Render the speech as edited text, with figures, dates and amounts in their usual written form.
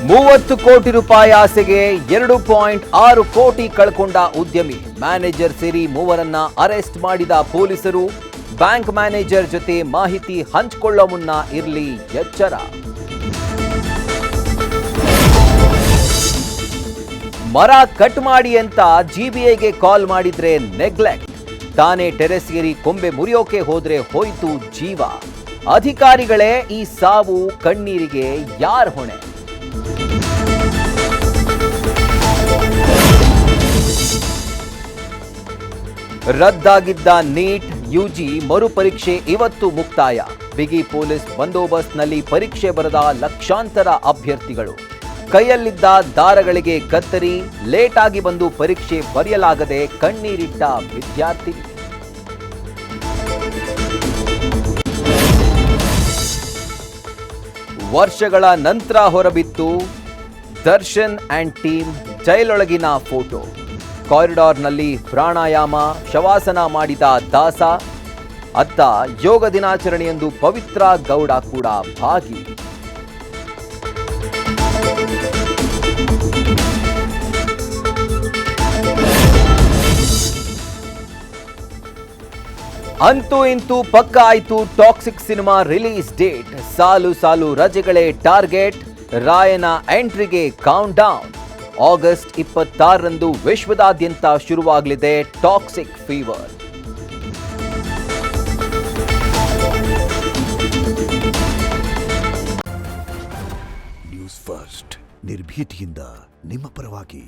30 ಕೋಟಿ ರೂಪಾಯಿ ಆಸೆಗೆ 2.6 ಕೋಟಿ ಕಳ್ಕೊಂಡ ಉದ್ಯಮಿ. ಮ್ಯಾನೇಜರ್ ಸೇರಿ ಮೂವರನ್ನ ಅರೆಸ್ಟ್ ಮಾಡಿದ ಪೊಲೀಸರು. ಬ್ಯಾಂಕ್ ಮ್ಯಾನೇಜರ್ ಜೊತೆ ಮಾಹಿತಿ ಹಂಚಿಕೊಳ್ಳೋ ಮುನ್ನ ಇರ್ಲಿ ಎಚ್ಚರ. ಮರ ಕಟ್ ಮಾಡಿ ಅಂತ ಜಿಬಿಐಗೆ ಕಾಲ್ ಮಾಡಿದ್ರೆ ನೆಗ್ಲೆಕ್ಟ್. ತಾನೇ ಟೆರೆಸ್ ಏರಿ ಕೊಂಬೆ ಮುರಿಯೋಕೆ ಹೋದ್ರೆ ಹೋಯ್ತು ಜೀವ. ಅಧಿಕಾರಿಗಳೇ ಈ ಸಾವು ಕಣ್ಣೀರಿಗೆ ಯಾರ್ ಹೊಣೆ? ರದ್ದಾಗಿದ್ದ ನೀಟ್ ಯುಜಿ ಮರುಪರೀಕ್ಷೆ ಇವತ್ತು ಮುಕ್ತಾಯ. ಬಿಗಿ ಪೊಲೀಸ್ ಬಂದೋಬಸ್ತ್ನಲ್ಲಿ ಪರೀಕ್ಷೆ ಬರೆದ ಲಕ್ಷಾಂತರ ಅಭ್ಯರ್ಥಿಗಳು. ಕೈಯಲ್ಲಿದ್ದ ದಾರಗಳಿಗೆ ಕತ್ತರಿ, ಲೇಟ್ ಆಗಿ ಬಂದು ಪರೀಕ್ಷೆ ಬರೆಯಲಾಗದೆ ಕಣ್ಣೀರಿಟ್ಟ ವಿದ್ಯಾರ್ಥಿ. ವರ್ಷಗಳ ನಂತರ ಹೊರಬಿತ್ತು ದರ್ಶನ್ ಅಂಡ್ ಟೀಮ್ ಜೈಲೊಳಗಿನ ಫೋಟೋ. ಕಾರಿಡಾರ್ನಲ್ಲಿ ಪ್ರಾಣಾಯಾಮ, ಶವಾಸನ ಮಾಡಿದ ದಾಸ. ಅತ್ತ ಯೋಗ ದಿನಾಚರಣೆಯಂದು ಪವಿತ್ರ ಗೌಡ ಕೂಡ ಭಾಗಿ. ಅಂತೂ ಇಂತೂ ಪಕ್ಕ ಆಯ್ತು ಟಾಕ್ಸಿಕ್ ಸಿನಿಮಾ ರಿಲೀಸ್ ಡೇಟ್. ಸಾಲು ಸಾಲು ರಜೆಗಳೇ ಟಾರ್ಗೆಟ್. ರಾಯನ ಎಂಟ್ರಿಗೆ ಕೌಂಟ್ ಡೌನ್. ಆಗಸ್ಟ್ 26ರಂದು ವಿಶ್ವದಾದ್ಯಂತ ಶುರುವಾಗಲಿದೆ ಟಾಕ್ಸಿಕ್ ಫೀವರ್. ನ್ಯೂಸ್ ಫಸ್ಟ್ ನಿರ್ಭೀತಿಯಿಂದ ನಿಮ್ಮ ಪರವಾಗಿ.